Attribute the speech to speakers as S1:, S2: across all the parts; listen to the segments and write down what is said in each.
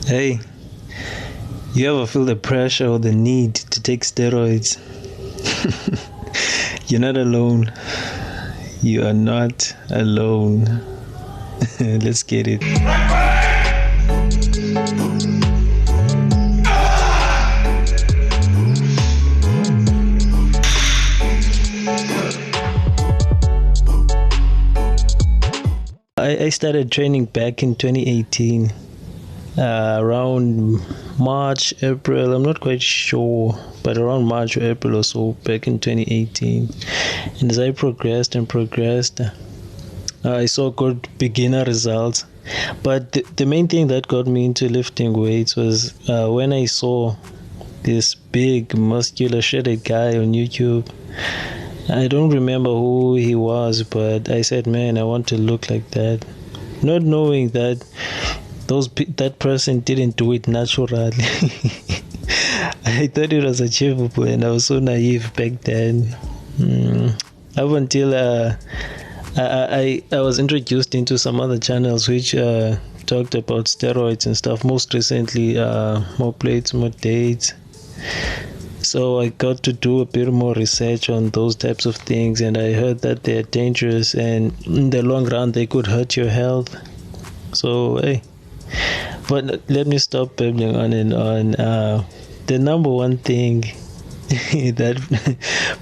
S1: Hey, you ever feel the pressure or the need to take steroids? You're not alone. You are not alone. Let's get it. I started training back in 2018, around March, April. I'm not quite sure, but around March or April or so, back in 2018. And as I progressed and progressed, I saw good beginner results. But the main thing that got me into lifting weights was when I saw this big, muscular, shredded guy on YouTube. I don't remember who he was, but I said, man, I want to look like that. Not knowing that that person didn't do it naturally. I thought it was achievable, and I was so naive back then. Up until I was introduced into some other channels which talked about steroids and stuff. Most recently, more plates, more dates. So I got to do a bit more research on those types of things, and I heard that they're dangerous, and in the long run they could hurt your health. So hey, but let me stop babbling on and on. The number one thing that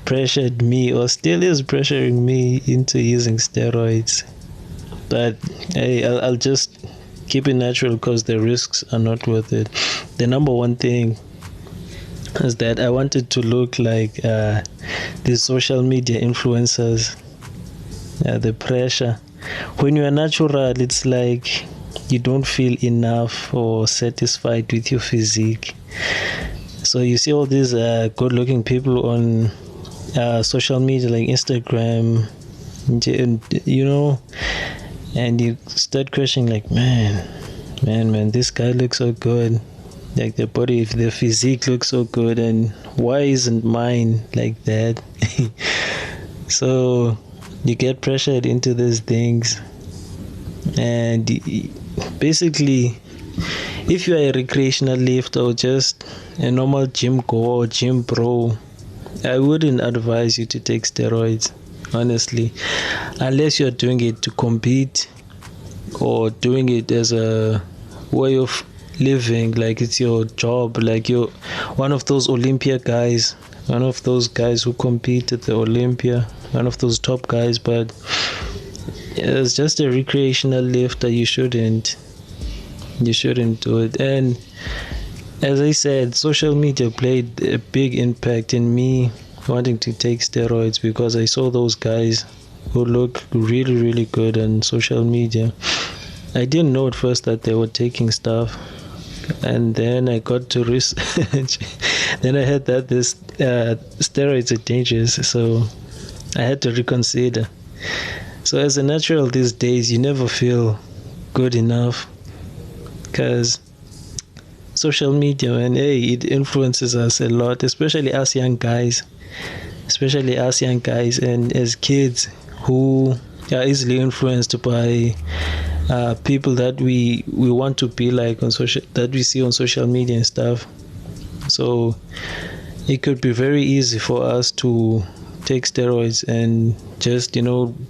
S1: pressured me, or still is pressuring me, into using steroids, but hey, I'll just keep it natural because the risks are not worth it. The number one thing is that I wanted to look like these social media influencers. The pressure. When you are natural, it's like you don't feel enough or satisfied with your physique. So you see all these good-looking people on social media like Instagram, and you start questioning like, man, this guy looks so good. Like their body, their physique looks so good, and why isn't mine like that? So you get pressured into these things, and basically, if you are a recreational lifter or just a normal gym goer or gym bro, I wouldn't advise you to take steroids, honestly, unless you're doing it to compete or doing it as a way of living, like it's your job, like you're one of those Olympia guys, one of those guys who compete at the Olympia, one of those top guys. But as just a recreational lifter, you shouldn't do it. And as I said, social media played a big impact in me wanting to take steroids, because I saw those guys who look really, really good on social media. I didn't know at first that they were taking stuff, and then I got to research. Then I heard that this steroids are dangerous, so I had to reconsider. So as a natural these days, you never feel good enough, because social media, and hey, it influences us a lot, especially us young guys, and as kids who are easily influenced by people that we want to be like on social, that we see on social media and stuff. So it could be very easy for us to take steroids and just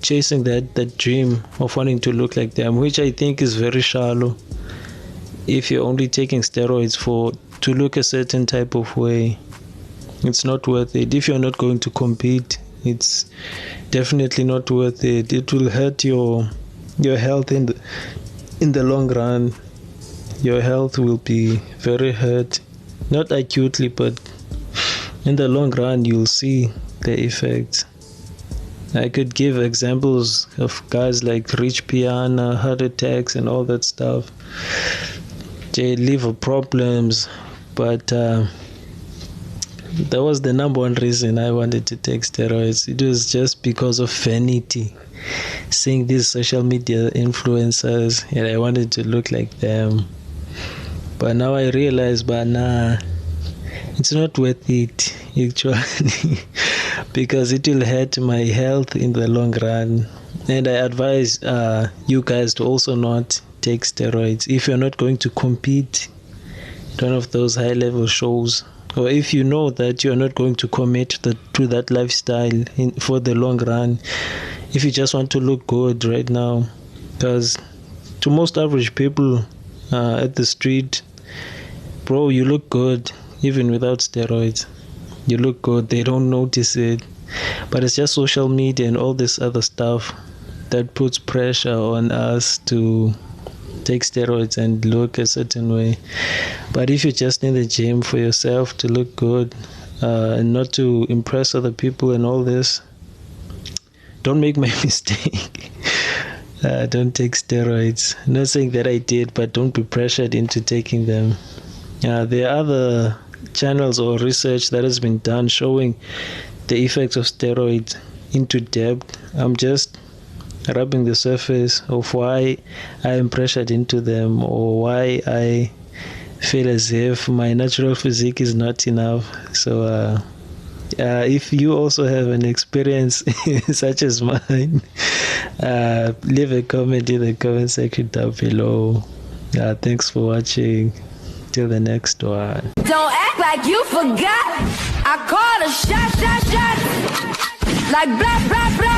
S1: chasing that dream of wanting to look like them, which I think is very shallow. If you're only taking steroids to look a certain type of way, it's not worth it. If you're not going to compete, it's definitely not worth it. It will hurt your health in the long run. Your health will be very hurt, not acutely, but in the long run you'll see the effects. I could give examples of guys like Rich Piana, heart attacks and all that stuff, liver problems, but that was the number one reason I wanted to take steroids. It was just because of vanity, seeing these social media influencers, and I wanted to look like them. But now I realize, it's not worth it actually, because it will hurt my health in the long run. And I advise you guys to also not take steroids if you're not going to compete one of those high level shows, or if you know that you're not going to commit to that lifestyle for the long run, if you just want to look good right now, because to most average people at the street, bro, you look good even without steroids. You look good, they don't notice it, but it's just social media and all this other stuff that puts pressure on us to take steroids and look a certain way. But if you're just in the gym for yourself to look good and not to impress other people and all this, don't make my mistake. Don't take steroids. I'm not saying that I did, but don't be pressured into taking them. There are other channels or research that has been done showing the effects of steroids into depth. I'm just rubbing the surface of why I am pressured into them, or why I feel as if my natural physique is not enough. So if you also have an experience such as mine, leave a comment in the comment section down below. Thanks for watching. Till the next one.
S2: Don't act like you forgot. I called a shot. Like blah, blah, blah.